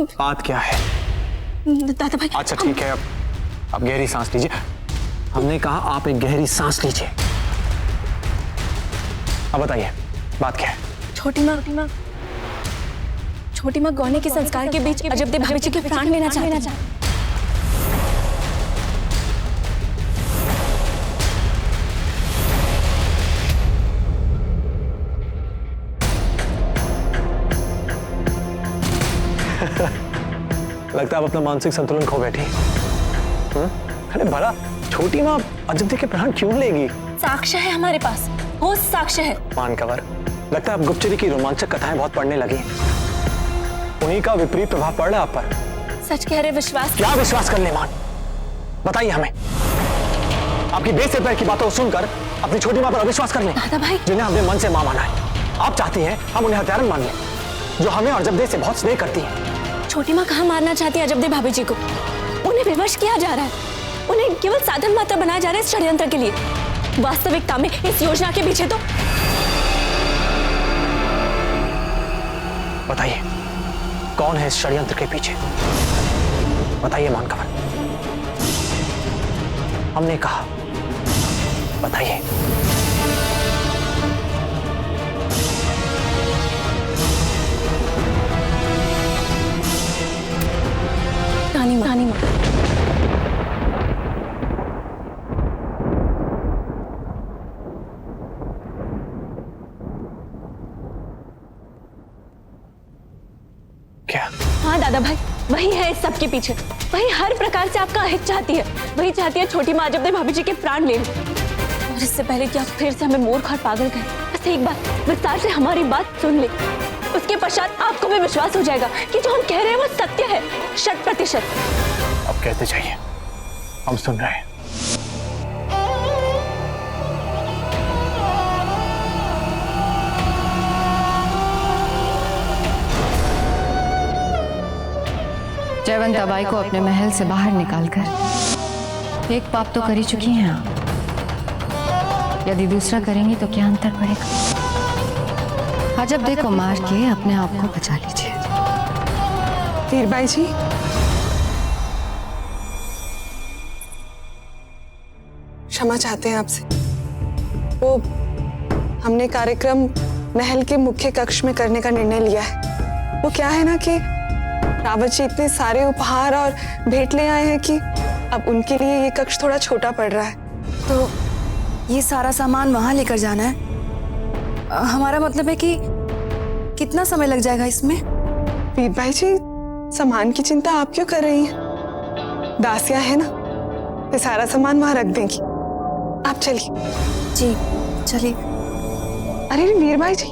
बात क्या है? दादा भाई अच्छा ठीक है, अब गहरी सांस लीजिए। हमने कहा आप एक गहरी सांस लीजिए। अब बताइए बात क्या है? छोटी माँ गौने के संस्कार के बीच अजबदे भाभी जी के प्राण लेना चाहती है। लगता है आप अपना मानसिक संतुलन खो बैठी। अरे भला छोटी माँ अजबदे के प्राण क्यों लेगी? साक्ष्य है हमारे पास, वो साक्ष्य है। मानकवर, लगता है आप गुप्तचरी की रोमांचक कथाएं बहुत पढ़ने लगी। उन्हीं का विपरीत प्रभाव पड़ रहा है आप पर। सच कह रहे विश्वास। क्या विश्वास कर ले मान? बताइए हमें। आपकी बेस पैर की बातों को सुनकर अपनी छोटी माँ पर अविश्वास कर ले। दादा भाई, जिन्हें हमने मन से माँ माना है, आप चाहती हैं हम उन्हें हत्यारन मान लें, जो हमें और अजबदे से बहुत स्नेह करती है। छोटी माँ कहाँ मारना चाहती है अजबदे भाभी जी को? उन्हें विवश किया जा रहा है, उन्हें केवल साधन मात्र बनाया जा रहा है इस षड्यंत्र के लिए। वास्तविकता में इस योजना के पीछे तो बताइए कौन है इस षड्यंत्र के पीछे? बताइए मानकवर, हमने कहा बताइए। रानी माँ। क्या? हाँ दादा भाई, वही है इस सब के पीछे। वही हर प्रकार से आपका अहित चाहती है। वही चाहती है छोटी माँ अजबदे भाभी जी के प्राण ले ले। और इससे पहले कि आप फिर से हमें मूर्ख और पागल कहें, बस एक बार विस्तार से हमारी बात सुन ले। उसके पश्चात आपको भी विश्वास हो जाएगा कि जो हम कह रहे हैं वो सत्य है, 100%। अब कहते जाइए, हम सुन रहे हैं। जयवंताबाई को अपने महल से बाहर निकालकर एक पाप तो कर ही चुकी हैं आप। यदि दूसरा करेंगी तो क्या अंतर पड़ेगा? अजबदे को मार के अपने आप को बचा लीजिए। वीरबाई जी, क्षमा चाहते हैं आपसे। वो हमने कार्यक्रम महल के मुख्य कक्ष में करने का निर्णय लिया है। वो क्या है ना कि रावत जी इतने सारे उपहार और भेंट ले आए हैं कि अब उनके लिए ये कक्ष थोड़ा छोटा पड़ रहा है। तो ये सारा सामान वहां लेकर जाना है? हमारा मतलब है कि कितना समय लग जाएगा इसमें? वीरबाई जी, सामान की चिंता आप क्यों कर रही हैं? दासियां है ना, ये सारा सामान वहां रख देंगी। आप चलिए। जी चलिए। अरे वीरबाई जी,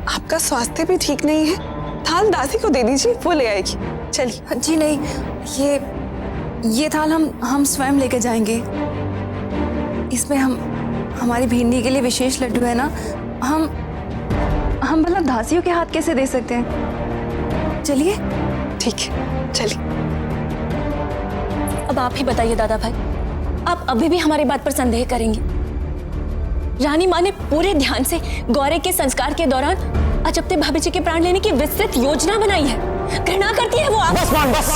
आपका स्वास्थ्य भी ठीक नहीं है, थाल दासी को दे दीजिए, वो ले आएगी। चलिए। जी नहीं, ये थाल हम स्वयं लेकर जाएंगे। इसमें हमारी भिंडी के लिए विशेष लड्डू है ना, हम मतलब दासियों के हाथ कैसे दे सकते हैं? चलिए। ठीक है, चलिए। अब आप ही बताइए दादा भाई, आप अभी भी हमारी बात पर संदेह करेंगे? रानी माँ ने पूरे ध्यान से गौरे के संस्कार के दौरान अजबदे भाभी जी के प्राण लेने की विस्तृत योजना बनाई है। घृणा करती है वो आप। बस मान, बस।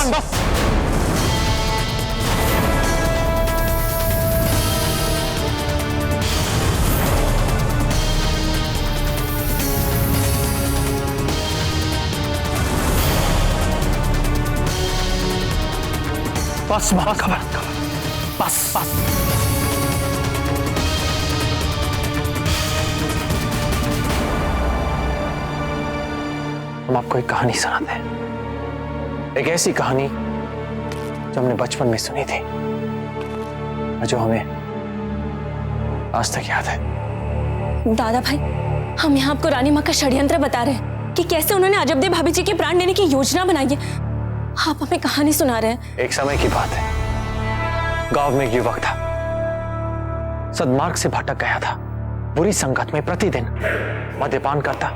बस बस। हम आपको एक कहानी सुनाते हैं, एक ऐसी कहानी जो हमने बचपन में सुनी थी और जो हमें आज तक याद है। दादा भाई, हम यहाँ आपको रानी माँ का षड्यंत्र बता रहे हैं कि कैसे उन्होंने अजबदे भाभी जी के प्राण लेने की योजना बनाई है। आप हमें कहानी सुना रहे हैं। एक समय की बात है, गांव में एक युवक था, सद्मार्ग से भटक गया था। बुरी संगत में प्रतिदिन मद्यपान करता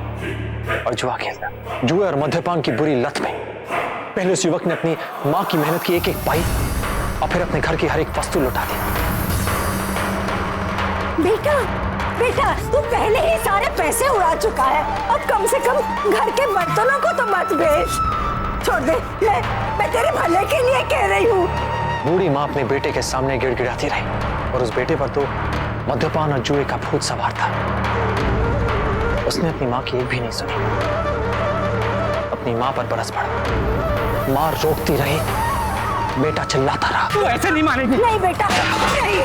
और जुआ खेलता। जुए और मद्यपान की बुरी लत में पहले उस युवक ने अपनी मां की मेहनत की एक एक पाई और फिर अपने घर की हर एक वस्तु लौटा दी। बेटा, तू पहले ही सारे पैसे उड़ा चुका है, अब कम से कम घर के बर्तनों को तो मत बेच। छोड़ दे। मैं तेरे भले के लिए कह रही हूँ। बूढ़ी माँ अपने बेटे के सामने गिड़गिड़ाती रही और उस बेटे पर तो मद्यपान और जुए का भूत सवार था। उसने अपनी माँ की एक भी नहीं सुनी, अपनी माँ पर बरस पड़ा। माँ रोकती रही, बेटा चिल्लाता रहा। तू ऐसे नहीं मानेगी। नहीं बेटा, नहीं,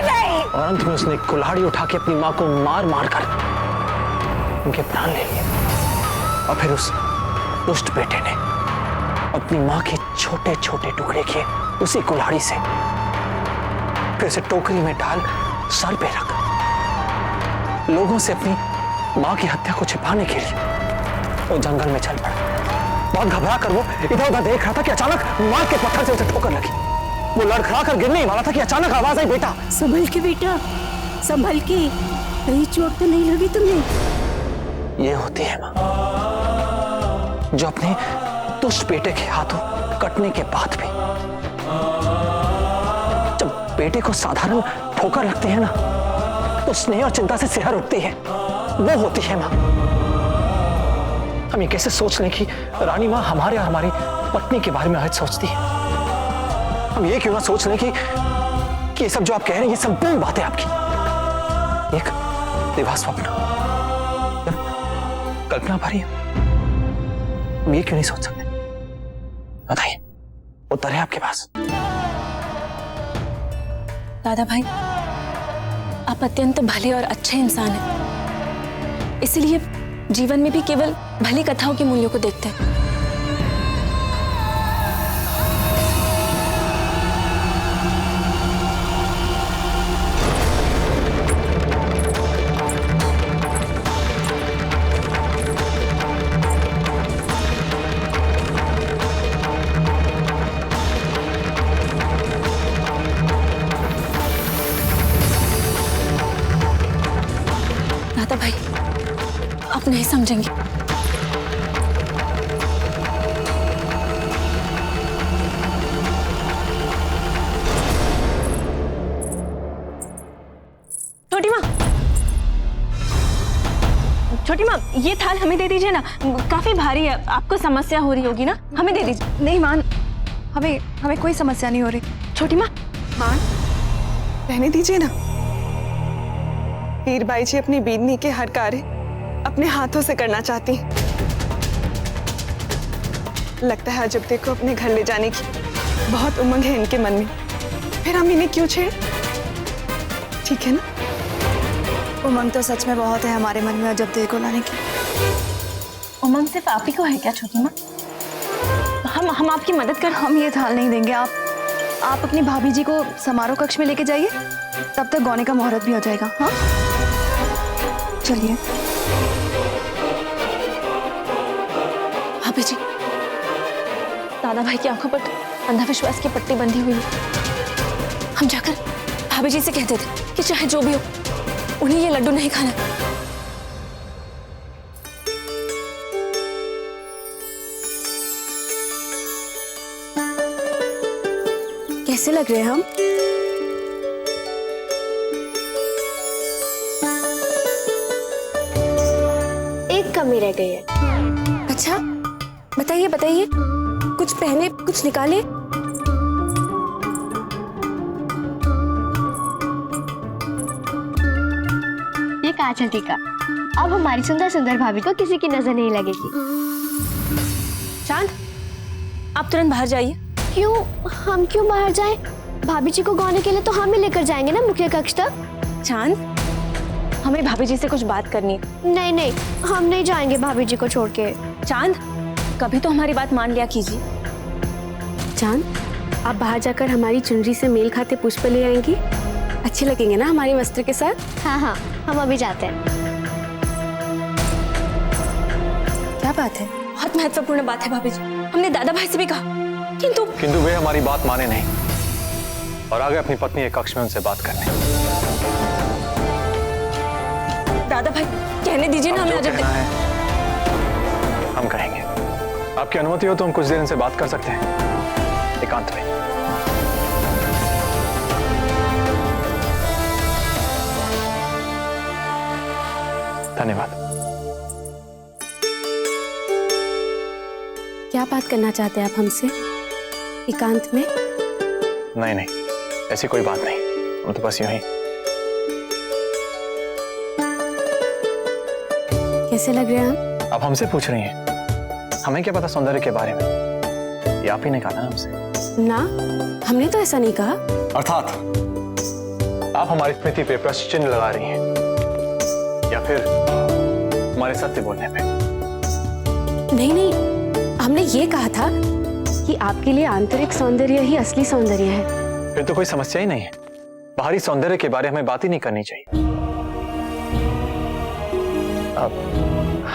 नहीं। और अंत में उसने कुल्हाड़ी उठा के अपनी माँ को मार मार कर उनके प्राण ले लिए। और फिर उस दुष्ट बेटे ने अपनी माँ के छोटे छोटे टुकड़े किए उसी कुल्हाड़ी से, फिर उसे टोकरी में डाल सर पे रख लोगों से अपनी माँ की हत्या को छिपाने के लिए वो जंगल में चल पड़ा। बहुत घबरा कर वो इधर उधर देख रहा था कि अचानक मार के पत्थर से उसे ठोकर लगी। वो लड़खड़ा कर गिरने ही वाला था कि अचानक आवाज आई, बेटा संभल के बेटा, संभल के, कहीं चोट तो नहीं लगी तुम्हें? ये होती है माँ जो अपने दुष्ट बेटे के हाथों कटने के बाद भी जब बेटे को साधारण ठोकर लगती है ना तो स्नेह और चिंता से सिहर उठती है। वो होती है माँ। हम ये कैसे सोच लें कि रानी माँ हमारे और हमारी पत्नी के बारे में आज सोचती है। हम ये क्यों ना सोच लें कि ये सब जो आप कह रहे हैं ये संपूर्ण बातें आपकी एक दिवा स्वप्न, कल्पना भरी है। हम ये क्यों नहीं सोच सकते? बताइए, उत्तर है आपके पास। दादा भाई, आप अत्यंत भले और अच्छे इंसान हैं, इसलिए जीवन में भी केवल भली कथाओं के मूल्यों को देखते हैं। दादा भाई, आप नहीं समझेंगे। छोटी माँ, ये थाल हमें दे दीजिए ना, काफी भारी है, आपको समस्या हो रही होगी ना, हमें दे दीजिए। नहीं मान, हमें कोई समस्या नहीं हो रही। छोटी माँ, मान, रहने दीजिए ना। हीरबाई जी अपनी बीदनी के हर कार्य अपने हाथों से करना चाहती हैं। लगता है जब देखो अपने घर ले जाने की बहुत उमंग है इनके मन में, फिर हम इन्हें क्यों छेड़? ठीक है ना? उमंग तो सच में बहुत है हमारे मन में अजब देव को लाने की। उमंग सिर्फ आप ही को है क्या छोटी माँ? हम आपकी मदद कर। हम ये थाल नहीं देंगे। आप अपनी भाभी जी को समारोह कक्ष में लेके जाइए, तब तक गौने का मुहूर्त भी हो जाएगा। हाँ, चलिए। भाभी जी, दादा भाई की आंखों पर अंधविश्वास की पट्टी बंधी हुई है। हम जाकर भाभी जी से कहते थे कि चाहे जो भी हो उन्हें ये लड्डू नहीं खाना। कैसे लग रहे हैं हम? एक कमी रह गई है। अच्छा, बताइए बताइए, कुछ पहने कुछ निकाले। ये काजल टीका, अब हमारी सुंदर सुंदर भाभी को किसी की नजर नहीं लगेगी। चांद, आप तुरंत बाहर जाइए। क्यों? हम क्यों बाहर जाएं? भाभी जी को गौने के लिए तो हम ही लेकर जाएंगे ना मुख्य कक्ष तक। चांद, हमें भाभी जी से कुछ बात करनी है। नहीं नहीं, हम नहीं जाएंगे भाभी जी को छोड़ के। चांद, कभी तो हमारी बात मान लिया कीजिए। चांद, आप बाहर जाकर हमारी चुनरी से मेल खाते पुष्प ले आएंगी, अच्छे लगेंगे ना हमारे वस्त्र के साथ। हाँ हाँ, हम अभी जाते हैं। क्या बात है? बहुत महत्वपूर्ण बात है भाभी जी, हमने दादा भाई से भी कहा, किंतु वे हमारी बात माने नहीं और आगे अपनी पत्नी के कक्ष में उनसे बात करने। दादा भाई, कहने दीजिए ना हमें। जो अजब कहना है हम कहेंगे। आपकी अनुमति हो तो हम कुछ देर इनसे बात कर सकते हैं एकांत में। धन्यवाद। क्या बात करना चाहते हैं आप हमसे एकांत में? नहीं नहीं, ऐसी कोई बात नहीं, हम तो बस यूं ही। कैसे लग रहे हैं हम? आप हमसे पूछ रही हैं, हमें क्या पता सौंदर्य के बारे में? ये आप ही ने कहा ना हमसे। ना, हमने तो ऐसा नहीं कहा। अर्थात आप हमारी स्मृति पे प्रश्न चिन्ह लगा रही हैं या फिर हमारे सत्य बोलने पे? नहीं नहीं, हमने ये कहा था कि आपके लिए आंतरिक सौंदर्य ही असली सौंदर्य है। फिर तो कोई समस्या ही नहीं है, बाहरी सौंदर्य के बारे में बात ही नहीं करनी चाहिए। अब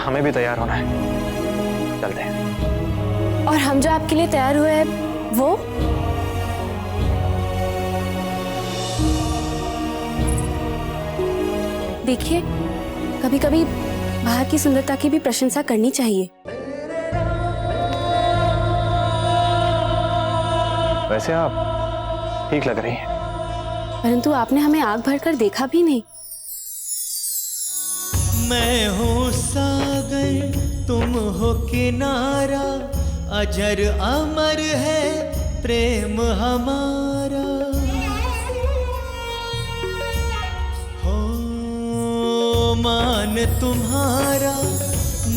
हमें भी तैयार होना है, चलते हैं। और हम जो आपके लिए तैयार हुए हैं वो? देखिए, कभी कभी बाहर की सुंदरता की भी प्रशंसा करनी चाहिए। वैसे आप ठीक लग रही हैं, परंतु आपने हमें आग भरकर देखा भी नहीं। मैं हूँ सागर, तुम हो किनारा, अजर अमर है प्रेम हमारा। हो मान तुम्हारा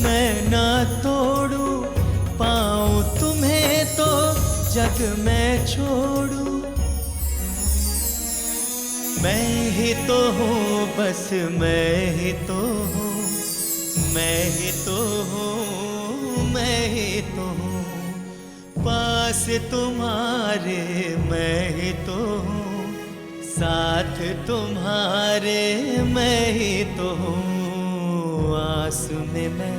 मैं ना तोड़ू, पाऊँ तुम्हें तो जग में छोड़ू। मैं ही तो हूँ, बस मैं ही तो हूँ, मैं ही तो हूँ, मैं ही तो हूँ, पास तुम्हारे मैं ही तो हूँ, साथ तुम्हारे मैं ही तो हूँ। आस में मैं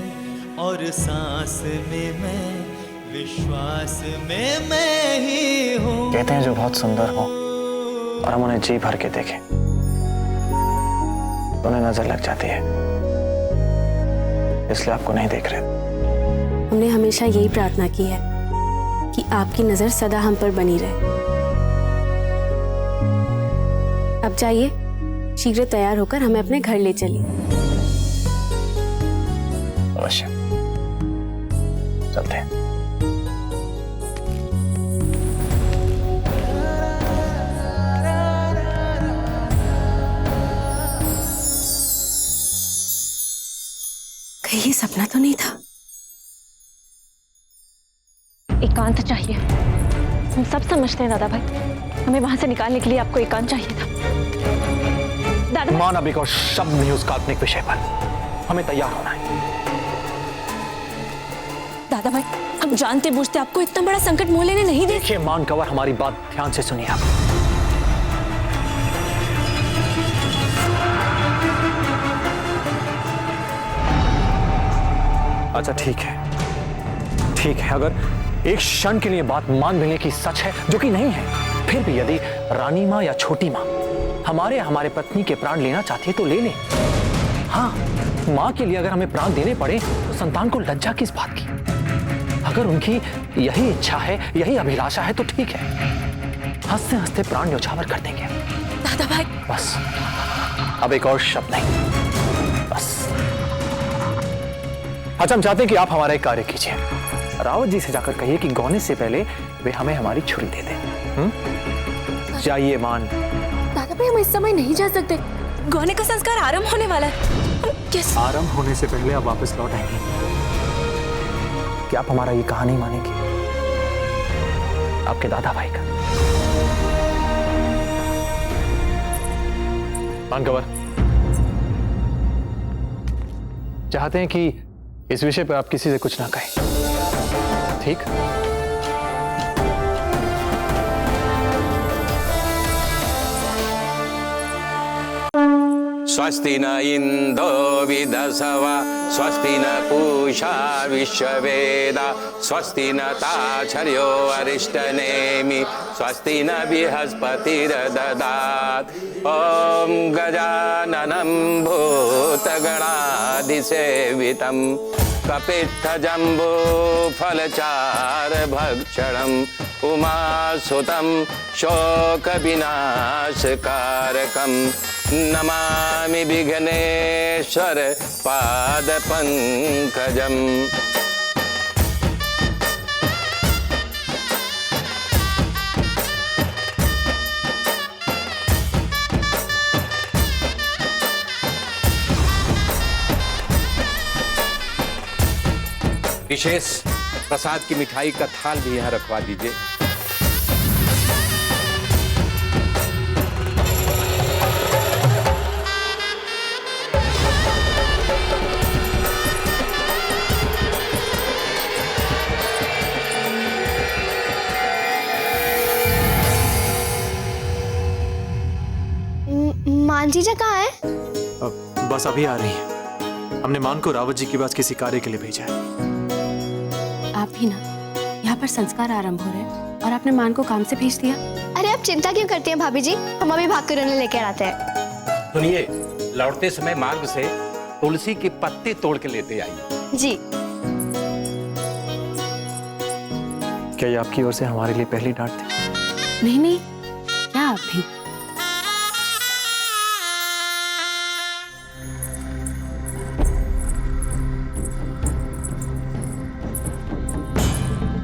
और सांस में मैं, विश्वास में मैं ही हूँ। कहते हैं जो बहुत सुंदर हो और हम उन्हें जी भर के देखें तो उन्हें नजर लग जाती है, इसलिए आपको नहीं देख रहे। हमने हमेशा यही प्रार्थना की है कि आपकी नजर सदा हम पर बनी रहे। अब जाइए, शीघ्र तैयार होकर हमें अपने घर ले चलिए। अवश्य, चलते हैं। कहीं ये सपना तो नहीं था? एकांत चाहिए, हम सब समझते हैं दादा भाई, हमें वहां से निकालने के लिए आपको एकांत चाहिए था। दादा मान अभी को शब्द नहीं उस काल्पनिक विषय पर, हमें तैयार होना है। दादा भाई, हम जानते बूझते आपको इतना बड़ा संकट मुंह लेने नहीं दे। देखिए मान कंवर, हमारी बात ध्यान से सुनिए आप। अच्छा ठीक है, ठीक है, अगर एक क्षण के लिए बात मान लेने की सच है, जो कि नहीं है, फिर भी यदि रानी माँ या छोटी माँ हमारे पत्नी के प्राण लेना चाहती है तो ले ले। हाँ, माँ के लिए अगर हमें प्राण देने पड़े तो संतान को लज्जा किस बात की? अगर उनकी यही इच्छा है, यही अभिलाषा है तो ठीक है, हंसते हंसते प्राण न्यौछावर कर देंगे। दादा भाई बस, अब एक और शब्द नहीं, बस। अच्छा, हम चाहते हैं कि आप हमारा एक कार्य कीजिए, रावत जी से जाकर कहिए कि गौने से पहले वे हमें हमारी छुरी दे दें। जाइए मान। दादा भाई, हम इस समय नहीं जा सकते, गौने का संस्कार आरंभ होने वाला है। हम कैसे? आरंभ होने से पहले आप वापस लौट आएंगे। क्या आप हमारा ये कहा नहीं मानेंगे? आपके दादा भाई का। मान कंवर, चाहते हैं कि इस विषय पर आप किसी से कुछ ना कहें, ठीक? स्वस्ति न इंदो विदसवा, स्वस्ति न पूषा विश्ववेदा, स्वस्ति न ताक्षर्यो अरिष्टनेमि, स्वस्ति न बृहस्पतिर्दधात्। ओम गजाननं भूतगणाधिसेवितं, कपित्थजम्बो फलचारभक्षणं, उमासुतं शोकविनाशकारकं, नमामि विघ्नेश्वर पादपङ्कजम्। विशेष प्रसाद की मिठाई का थाल भी यहाँ रखवा दीजिए। मान जीजा कहाँ है? बस अभी आ रही है। हमने मान को रावत जी के पास किसी कार्य के लिए भेजा है। आप भी ना, यहाँ पर संस्कार आरंभ हो रहे हैं और आपने मान को काम से भेज दिया। अरे आप चिंता क्यों करती हैं भाभी जी, हम अभी भाग कर उन्हें लेकर आते हैं। सुनिए, लौटते समय मार्ग से तुलसी के पत्ते तोड़ के लेते आइए। जी। क्या ये आपकी ओर से हमारे लिए पहली डांट थी? नहीं नहीं, क्या आप भी?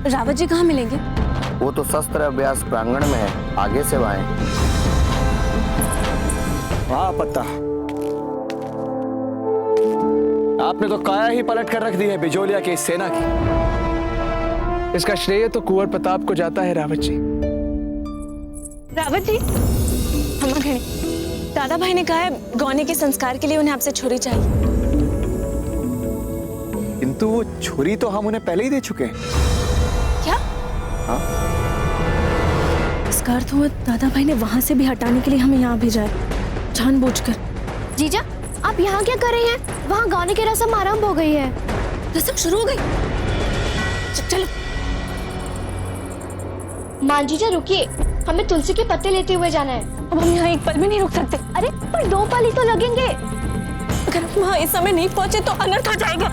रावत जी कहाँ मिलेंगे? वो तो शस्त्र अभ्यास प्रांगण में है, आगे से आए। वाह पत्ता, आपने तो काया ही पलट कर रख दी है बिजोलिया की इस सेना की। इसका श्रेय तो कुंवर प्रताप को जाता है रावत जी। रावत जी, हम खड़े। दादा भाई ने कहा है गौने के संस्कार के लिए उन्हें आपसे छुरी चाहिए। किंतु वो छुरी तो हम उन्हें पहले ही दे चुके हैं। क्या? हाँ? इसका अर्थ हुआ दादा भाई ने वहां से भी हटाने के लिए हमें यहाँ भेजा है, जानबूझकर। जीजा, आप यहाँ क्या कर रही हैं? वहाँ गाने की रस्म आरंभ हो गई है। रस्म शुरू हो गई? चलो। मान जीजा रुकिए, हमें तुलसी के पत्ते लेते हुए जाना है। अब हम यहाँ एक पल भी नहीं रुक सकते। अरे पर 2 पल ही तो लगेंगे। अगर हम वहाँ इस समय नहीं पहुंचे तो अनर्थ हो जाएगा।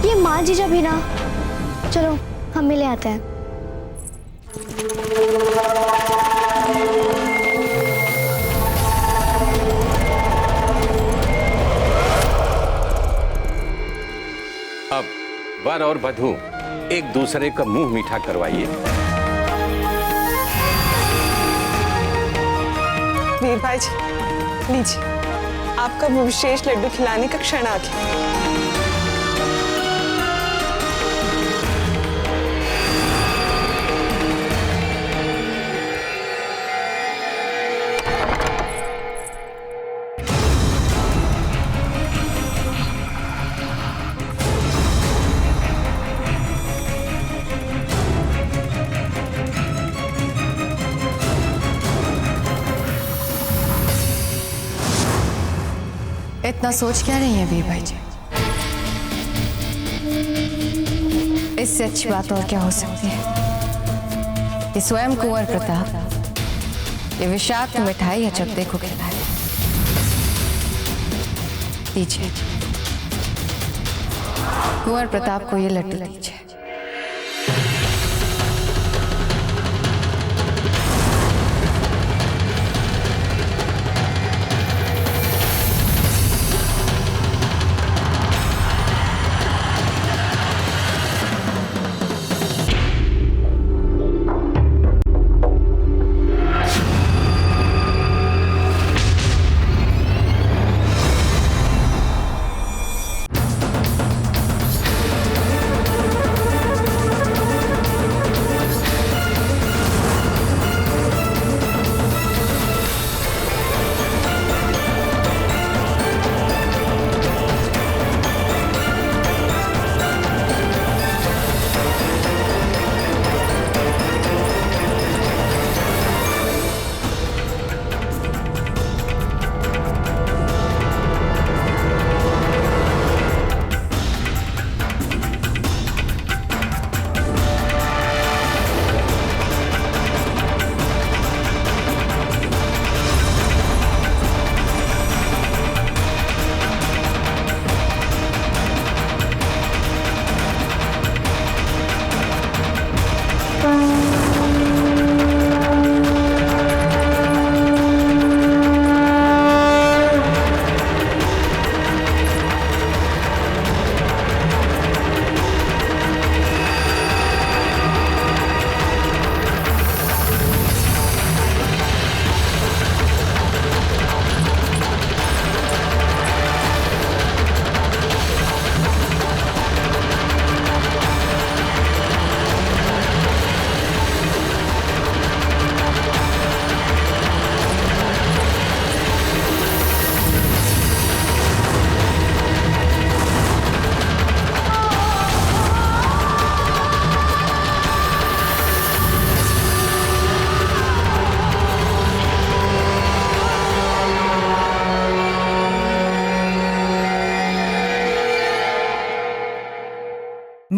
ये मान जीजा भी ना, चलो हम मिले आते हैं। अब वर और वधू एक दूसरे का मुंह मीठा करवाइए। वीर भाई जी, लीजिए, आपका वो विशेष लड्डू खिलाने का क्षण आ गया। इतना सोच क्या रही हैं वीर भाई जी? इससे अच्छी बात और क्या हो सकती है कि स्वयं कुंवर प्रताप ये विषाक्त मिठाई या चकदे को खिलाए। दीजिए, कुंवर प्रताप को ये लड्डू दीजिए।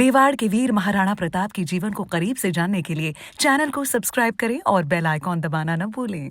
मेवाड़ के वीर महाराणा प्रताप के जीवन को करीब से जानने के लिए चैनल को सब्सक्राइब करें और बेल आइकॉन दबाना न भूलें।